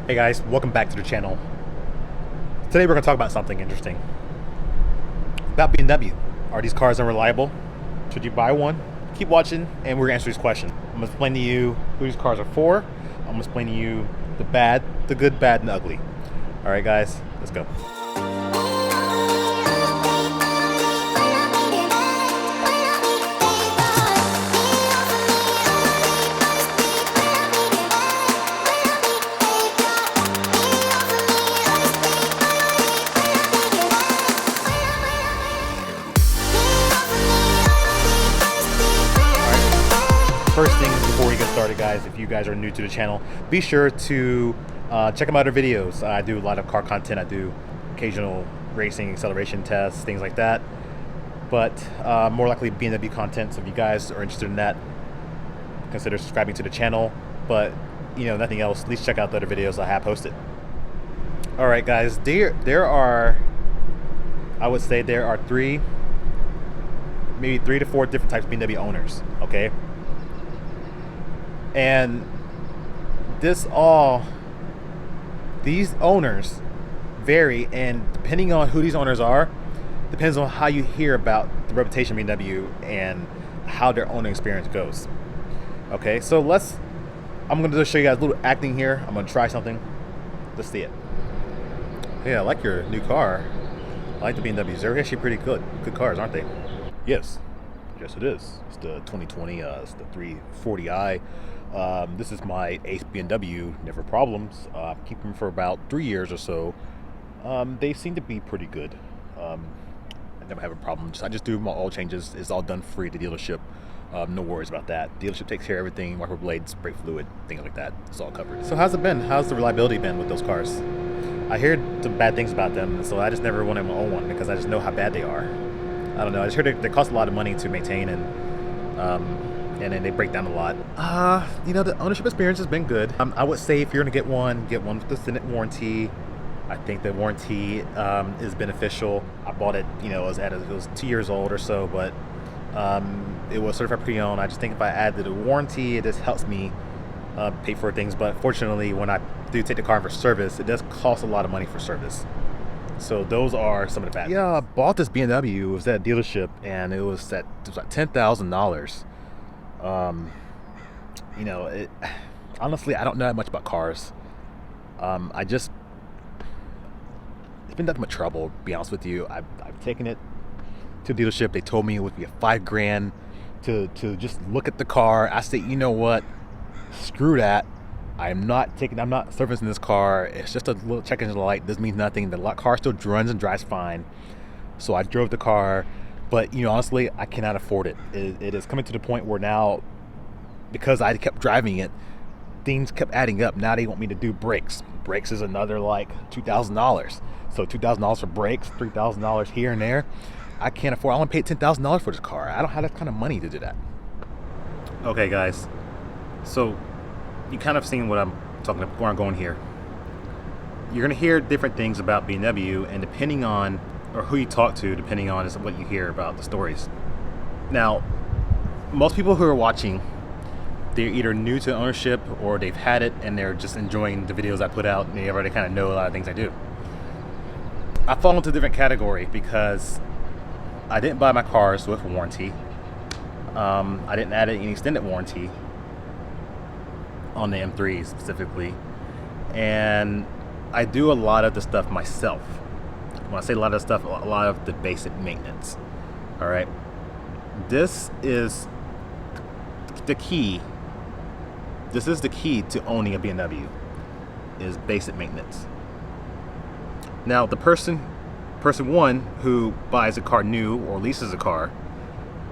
Hey guys, welcome back to the channel. Today we're going to talk about something interesting. About BMW. Are these cars unreliable? Should you buy one? Keep watching and we're going to answer these questions. I'm going to explain to you who these cars are for. I'm going to explain to you the bad, the good, bad, and the ugly. Alright guys, let's go. First thing before we get started, guys, if you guys are new to the channel, be sure to check out my other videos. I do a lot of car content. I do occasional racing, acceleration tests, things like that, but more likely BMW content. So if you guys are interested in that, consider subscribing to the channel. But you know, nothing else, at least check out the other videos I have posted. All right, guys, there are, I would say there are maybe three to four different types of BMW owners. Okay. And these owners vary, and depending on who these owners are, depends on how you hear about the reputation of BMW and how their owning experience goes. Okay, so I'm going to just show you guys a little acting here. I'm going to try something. Let's see it. Yeah, I like your new car. I like the BMWs. They're actually pretty good cars, aren't they? Yes it is. It's the 2020, it's the 340i. This is my 8th BMW, never problems. Keep them for about 3 years or so. They seem to be pretty good. I never have a problem. I just do my oil changes. It's all done free at the dealership. No worries about that. Dealership takes care of everything, wiper blades, brake fluid, things like that. It's all covered. So how's it been? How's the reliability been with those cars? I hear some bad things about them, so I just never wanted to own one because I just know how bad they are. I don't know. I just heard they cost a lot of money to maintain, and then they break down a lot. You know, the ownership experience has been good. I would say if you're gonna get one with the extended warranty. I think the warranty is beneficial. I bought it, you know, it was 2 years old or so, but it was certified pre-owned. I just think if I add the warranty, it just helps me pay for things. But fortunately, when I do take the car for service, it does cost a lot of money for service. So those are some of the bad. Yeah, I bought this BMW. It was at a dealership, and it was like $10,000. You know, honestly, I don't know that much about cars. It's been nothing but trouble, to be honest with you. I've taken it to the dealership. They told me it would be $5,000 to just look at the car. I said, you know what? Screw that. I'm not servicing this car. It's just a little check engine light. This means nothing. The car still runs and drives fine. So I drove the car, but you know, honestly, I cannot afford it. It is coming to the point where now, because I kept driving it, things kept adding up. Now they want me to do brakes. Brakes is another like $2,000. So $2,000 for brakes, $3,000 here and there. I can't afford. I want to pay $10,000 for this car. I don't have that kind of money to do that. Okay, guys. So you kind of seen what I'm talking about, where I'm going here. You're going to hear different things about BMW, and depending on, or who you talk to, depending on is what you hear about the stories. Now, most people who are watching, they're either new to ownership or they've had it and they're just enjoying the videos I put out, and they already kind of know a lot of things I do. I fall into a different category because I didn't buy my cars with warranty. I didn't add any extended warranty on the M3 specifically, and I do a lot of the stuff myself. When I say a lot of stuff, a lot of the basic maintenance. All right, this is the key. This is the key to owning a BMW, is basic maintenance. Now, the person one who buys a car new or leases a car,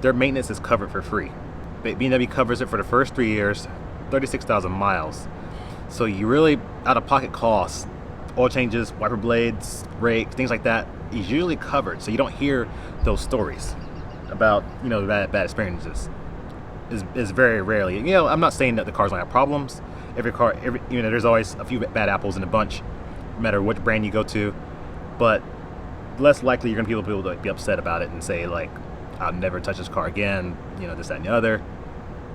their maintenance is covered for free. BMW covers it for the first 3 years, 36,000 miles. So you really, out-of-pocket costs, oil changes, wiper blades, brakes, things like that, is usually covered. So you don't hear those stories about, you know, bad experiences. Is very rarely. You know, I'm not saying that the cars don't have problems. Every you know, there's always a few bad apples in a bunch, no matter which brand you go to. But less likely you're gonna be able to be upset about it and say like, I'll never touch this car again, you know, this, that, and the other,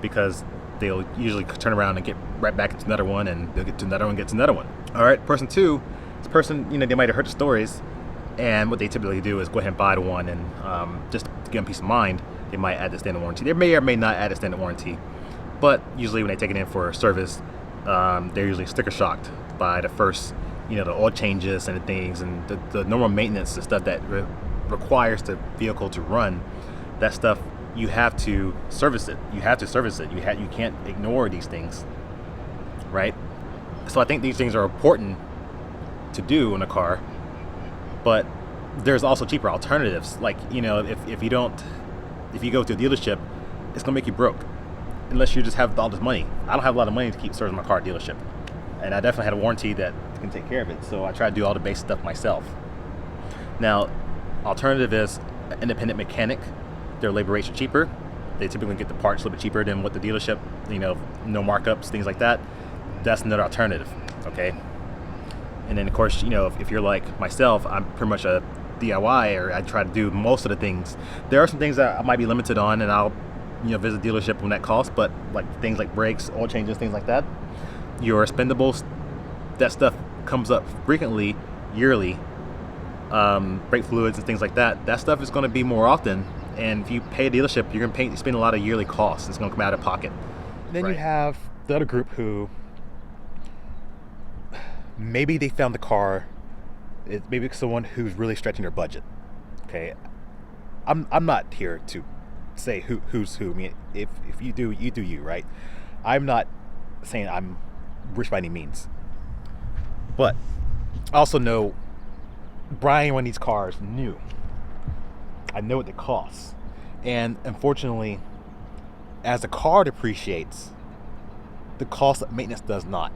because they'll usually turn around and get right back into another one, and they'll get to another one, get to another one. All right, person two, this person, they might have heard the stories, and what they typically do is go ahead and buy the one, and just to give them peace of mind, they might add the standard warranty. They may or may not add a standard warranty, but usually when they take it in for service, they're usually sticker shocked by the first, the oil changes and the things, and the normal maintenance, the stuff that requires the vehicle to run. That stuff, you have to service it. You can't ignore these things, right? So I think these things are important to do in a car, but there's also cheaper alternatives. Like, if you go to a dealership, it's gonna make you broke unless you just have all this money. I don't have a lot of money to keep servicing my car at dealership, and I definitely had a warranty that can take care of it, so I try to do all the basic stuff myself. Now, alternative is an independent mechanic. Their labor rates are cheaper. They typically get the parts a little bit cheaper than what the dealership, no markups, things like that. That's another alternative, okay? And then, of course, if you're like myself, I'm pretty much a DIY, or I try to do most of the things. There are some things that I might be limited on, and I'll, visit a dealership when that costs, but like things like brakes, oil changes, things like that, your expendables, that stuff comes up frequently, yearly. Brake fluids and things like that. That stuff is going to be more often, and if you pay a dealership, you're going to spend a lot of yearly costs. It's going to come out of pocket. Then you have the other group who maybe they found the car. Maybe it's someone who's really stretching their budget. Okay, I'm not here to say who's who. I mean, if you do, you do you, right? I'm not saying I'm rich by any means, but I also know buying one of these cars new, I know what it costs, and unfortunately, as the car depreciates, the cost of maintenance does not,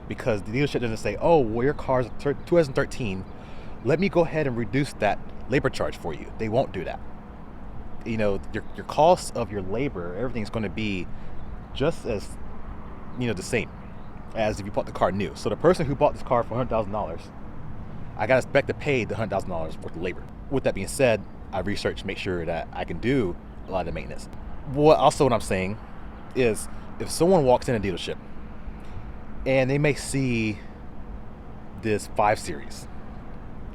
because the dealership doesn't say, oh, well, your car's 2013, let me go ahead and reduce that labor charge for you. They won't do that. Your cost of your labor, everything's going to be just as the same as if you bought the car new. So the person who bought this car for $100,000, I got to expect to pay the $100,000 worth of labor. With that being said, I researched to make sure that I can do a lot of the maintenance. What I'm saying is, if someone walks in a dealership and they may see this 5 Series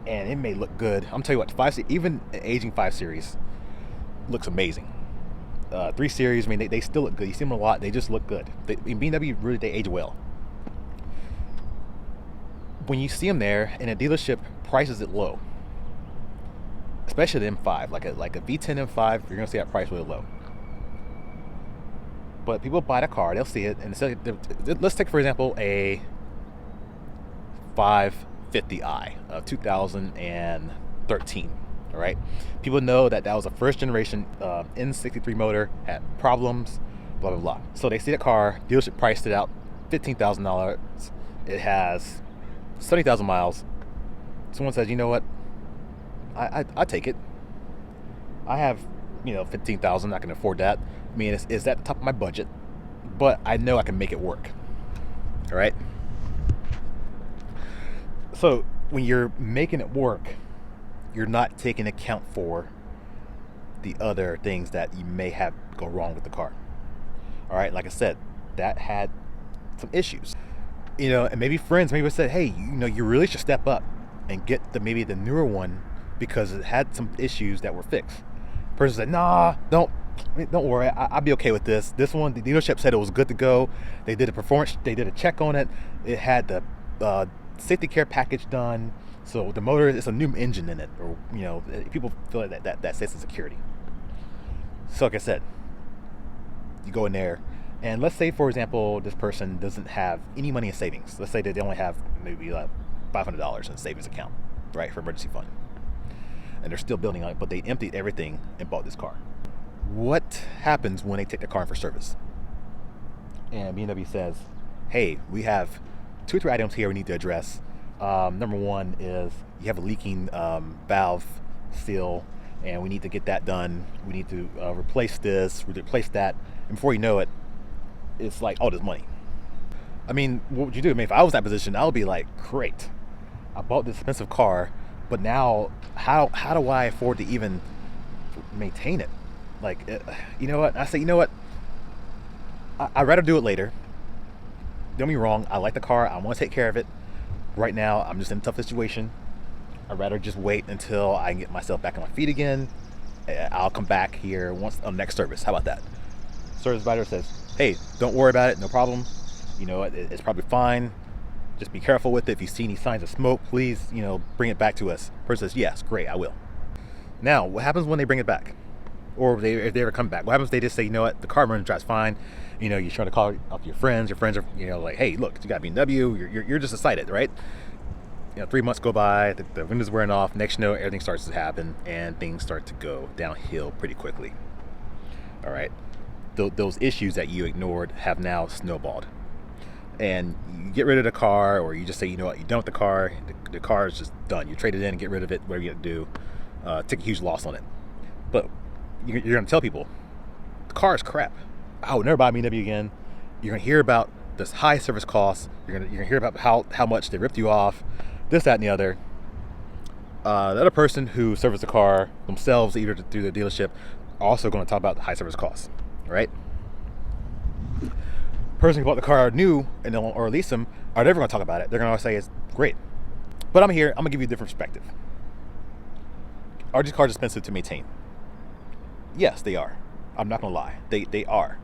and it may look good. I'm telling you what, 5 Series, even an aging 5 Series looks amazing. 3 Series, I mean, they still look good. You see them a lot, they just look good. In BMW, really, they age well. When you see them there and a dealership prices it low, especially the M5, like a V10 M5, you're gonna see that price really low. But people buy the car, they'll see it, and let's take, for example, a 550i of 2013. All right, people know that was a first generation N63 motor, had problems, blah blah blah. So they see the car, dealership priced it out $15,000. It has 70,000 miles. Someone says, you know what, I take it. I have 15,000. I can afford that. I mean, it's at the top of my budget, but I know I can make it work. All right. So when you're making it work, you're not taking account for the other things that you may have go wrong with the car. All right. Like I said, that had some issues. And maybe friends maybe said, hey, you really should step up and get maybe the newer one because it had some issues that were fixed. Person said, nah, don't worry, I'll be okay with this. This one, the dealership said it was good to go. They did a performance, they did a check on it. It had the safety care package done. So the motor, it's a new engine in it, or people feel like that sense of security. So like I said, you go in there, and let's say, for example, this person doesn't have any money in savings. Let's say that they only have maybe like $500 in savings account, right, for emergency fund, and they're still building on it, but they emptied everything and bought this car. What happens when they take the car in for service? And BMW says, hey, we have 2 or 3 items here we need to address. Number one is you have a leaking valve seal, and we need to get that done. We need to replace this, replace that. And before you know it, it's like all this money. I mean, what would you do? I mean, if I was in that position, I would be like, great, I bought this expensive car, but now how do I afford to even maintain it? Like, you know what? I say, you know what? I'd rather do it later. Don't get me wrong, I like the car, I want to take care of it. Right now, I'm just in a tough situation. I'd rather just wait until I can get myself back on my feet again. I'll come back here once on next service. How about that? Service provider says, hey, don't worry about it, no problem. You know, it's probably fine. Just be careful with it. If you see any signs of smoke, please, you know, bring it back to us. Person says, yes, great, I will. Now, what happens when they bring it back? Or if they ever come back? What happens if they just say, you know what, the car running drives fine. You know, you're trying to call up your friends are, you know, like, hey, look, you got BMW, you're just excited, right? You know, 3 months go by, the window's wearing off, next you know, everything starts to happen, and things start to go downhill pretty quickly. All right? Those issues that you ignored have now snowballed. And you get rid of the car, or you just say, you know what, you're done with the car, the car is just done. You trade it in and get rid of it, whatever you have to do, take a huge loss on it. But you're going to tell people, the car is crap. I would never buy a BMW again. You're going to hear about this high service costs. You're going to hear about how much they ripped you off, this, that, and the other. The other person who serviced the car themselves, either through the dealership, also going to talk about the high service costs, right? Person who bought the car new and or lease them are never going to talk about it. They're going to say it's great. But I'm here. I'm going to give you a different perspective. Are these cars expensive to maintain? Yes, they are. I'm not going to lie. They are.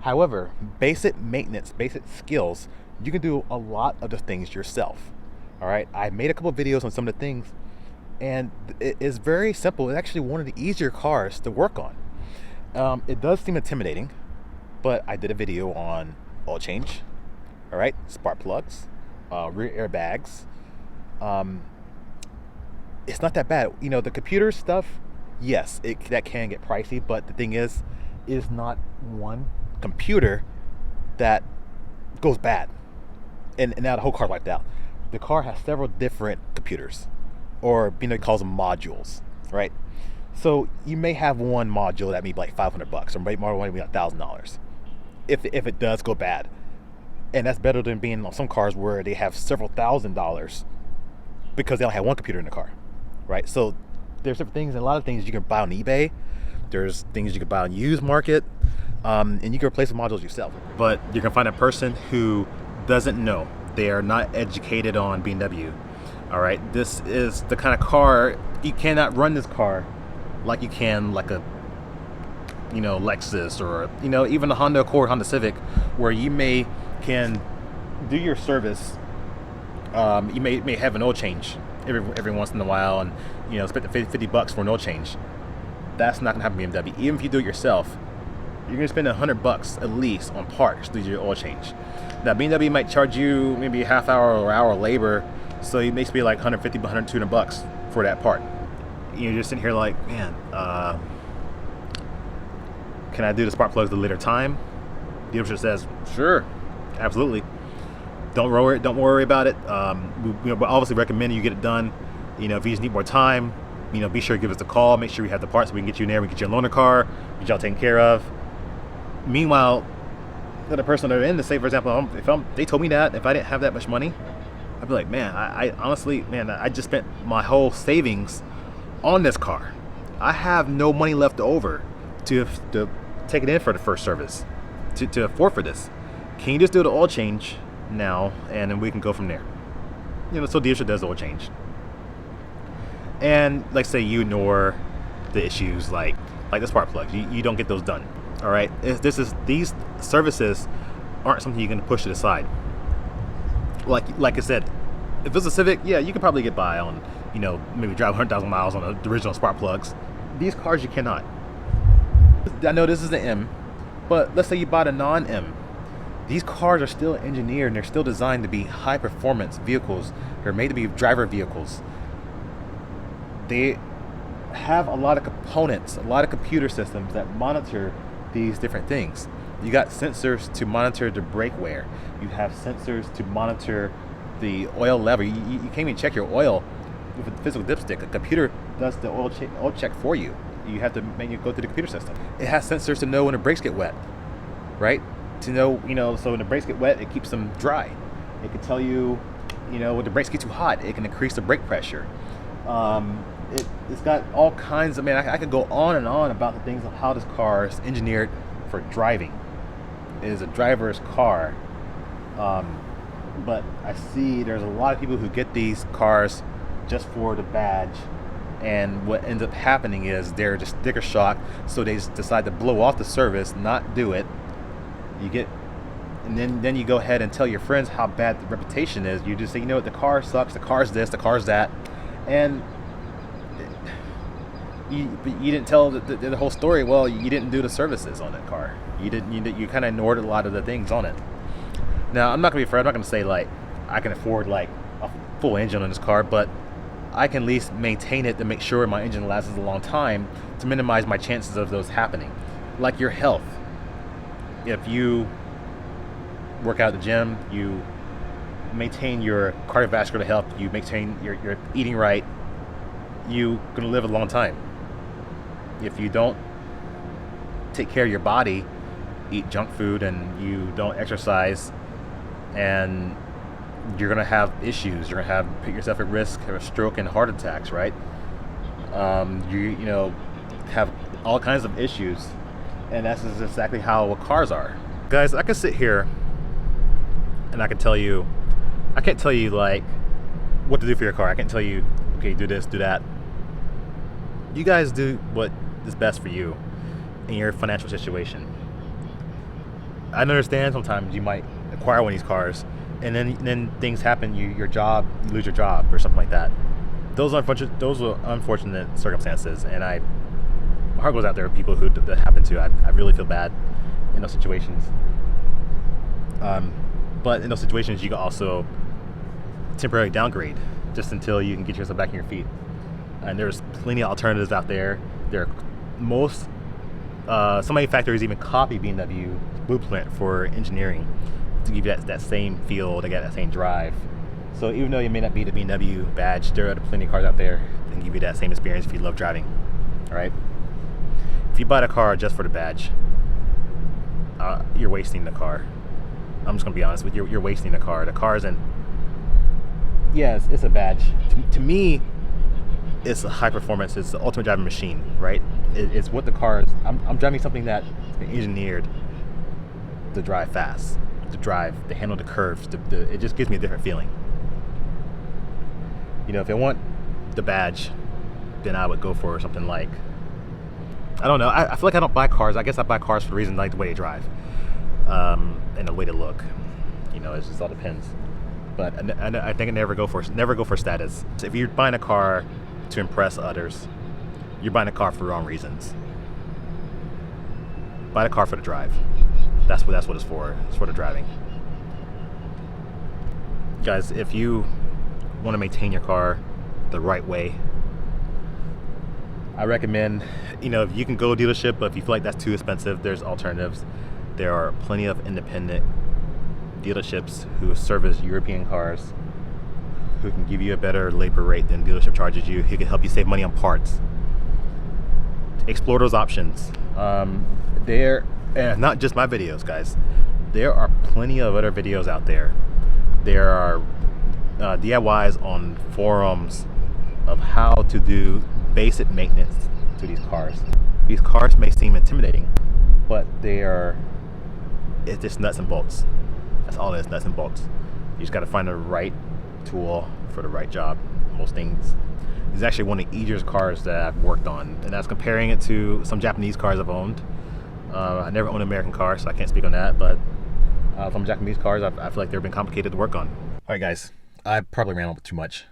However, basic maintenance, basic skills, you can do a lot of the things yourself. All right. I made a couple of videos on some of the things, and it is very simple. It's actually one of the easier cars to work on. It does seem intimidating, but I did a video on oil change. All right. Spark plugs, rear airbags. It's not that bad. You know, the computer stuff, yes, that can get pricey, but the thing is not one computer that goes bad and now the whole car wiped out. The car has several different computers, or calls them modules, right? So you may have one module that may be like $500, or maybe more, maybe $1,000 if it does go bad. And that's better than being on some cars where they have several $1,000s because they only have one computer in the car, right? So there's different things, and a lot of things you can buy on eBay. There's things you can buy on used market, and you can replace the modules yourself. But you can find a person who doesn't know. They are not educated on BMW. All right, this is the kind of car, you cannot run this car like you can like a, you know, Lexus, or, you know, even the Honda Accord, Honda Civic, where you can do your service. You may have an oil change every once in a while, and, you know, spend the $50 for an oil change. That's not gonna happen in BMW. Even if you do it yourself, you're gonna spend $100 at least on parts to do your oil change. Now BMW might charge you maybe a half hour or hour labor, so it makes me like $150, $100, $200 for that part. You're just sitting here like, man, can I do the spark plugs at a later time? The dealership says, sure, absolutely. Don't worry about it. We obviously recommend you get it done. You know, if you just need more time, you know, be sure to give us a call. Make sure we have the parts so we can get you in there. We can get you a loaner car, get y'all taken care of. Meanwhile, the person that are in, to say, for example, they told me that if I didn't have that much money, I'd be like, man, I honestly, man, I just spent my whole savings on this car. I have no money left over to take it in for the first service, to afford for this. Can you just do the oil change now, and then we can go from there? You know, so dealership does oil change. And like, say you ignore the issues like the spark plugs, you don't get those done. All right, these services aren't something you can push to the side. Like I said, if it's a Civic, yeah, you can probably get by on, you know, maybe drive 100,000 miles on the original spark plugs. These cars you cannot. I know this is an M, but let's say you bought a non-M. These cars are still engineered and they're still designed to be high performance vehicles. They're made to be driver vehicles. They have a lot of components, a lot of computer systems that monitor these different things. You got sensors to monitor the brake wear. You have sensors to monitor the oil level. You can't even check your oil with a physical dipstick. A computer does the oil check for you. You have to go through the computer system. It has sensors to know when the brakes get wet, right? To know, you know, so when the brakes get wet, it keeps them dry. It can tell you, you know, when the brakes get too hot, it can increase the brake pressure. It's got all kinds of, I could go on and on about the things of how this car is engineered for driving. is a driver's car. But I see there's a lot of people who get these cars just for the badge, and what ends up happening is they're just sticker shock, so they just decide to blow off the service, not do it. You get, and then you go ahead and tell your friends how bad the reputation is. You just say, you know what, the car sucks, the car's this, the car's that, and you didn't tell the whole story. Well, you didn't do the services on that car. You kind of ignored a lot of the things on it. Now, I'm not gonna be afraid. I'm not gonna say like I can afford like a full engine on this car, but I can at least maintain it to make sure my engine lasts a long time to minimize my chances of those happening. Like your health. If you work out at the gym, you maintain your cardiovascular health, you maintain your eating right, you're gonna live a long time. If you don't take care of your body, eat junk food, and you don't exercise, and you're gonna have issues. You're gonna put yourself at risk of a stroke and heart attacks, right? You know, have all kinds of issues, and that's exactly how cars are. Guys, I can sit here and I can tell you, I can't tell you like what to do for your car. I can't tell you, okay, do this, do that. You guys do what is best for you in your financial situation. I understand sometimes you might acquire one of these cars, and then things happen. You lose your job or something like that. Those are unfortunate circumstances, and my heart goes out there with people who that happen to. I really feel bad in those situations. But in those situations, you can also temporarily downgrade just until you can get yourself back on your feet. And there's plenty of alternatives out there. Some manufacturers even copy BMW's blueprint for engineering to give you that same feel, to get that same drive. So even though you may not be the BMW badge, there are plenty of cars out there that can give you that same experience if you love driving. All right. If you buy the car just for the badge, you're wasting the car. I'm just gonna be honest with you. You're wasting the car. The car isn't. Yes, it's a badge. To me, it's a high performance. It's the ultimate driving machine, right? It's what the car is. I'm driving something that's been engineered to drive fast, to handle the curves. It just gives me a different feeling. You know, if I want the badge, then I would go for something like, I don't know. I feel like I don't buy cars. I guess I buy cars for the reason like the way they drive, and the way they look. You know, it just all depends. But I think I never go for status. So if you're buying a car to impress others, you're buying a car for the wrong reasons. Buy the car for the drive. That's what it's for. It's for the driving. Guys, if you want to maintain your car the right way, I recommend, you know, if you can go dealership, but if you feel like that's too expensive, there's alternatives. There are plenty of independent dealerships who service European cars, who can give you a better labor rate than dealership charges you, who can help you save money on parts. Explore those options. And not just my videos, guys. There are plenty of other videos out there. There are DIYs on forums of how to do basic maintenance to these cars. These cars may seem intimidating, but it's just nuts and bolts. That's all it is, nuts and bolts. You just got to find the right tool for the right job. Most things. It's actually one of the easiest cars that I've worked on, and that's comparing it to some Japanese cars I've owned. I never owned an American car, so I can't speak on that, but some Japanese cars, I feel like they've been complicated to work on. All right, guys, I probably ran on too much.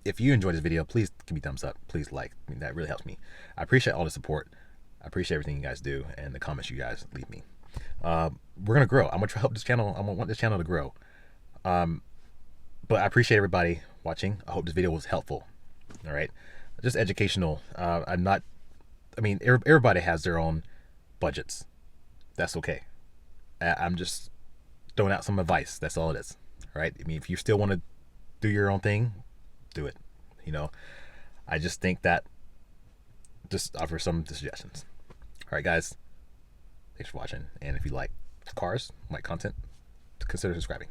If you enjoyed this video, please give me a thumbs up. Please like. I mean, that really helps me. I appreciate all the support. I appreciate everything you guys do and the comments you guys leave me. We're gonna grow. I'm gonna try to help this channel. I want this channel to grow. But I appreciate everybody watching. I hope this video was helpful. All right, just educational. Everybody has their own budgets. That's okay. I'm just throwing out some advice. That's all it is. All right. I mean, if you still want to do your own thing, do it. You know, I just think that just offer some suggestions. All right, guys. Thanks for watching. And if you like cars, like content, consider subscribing.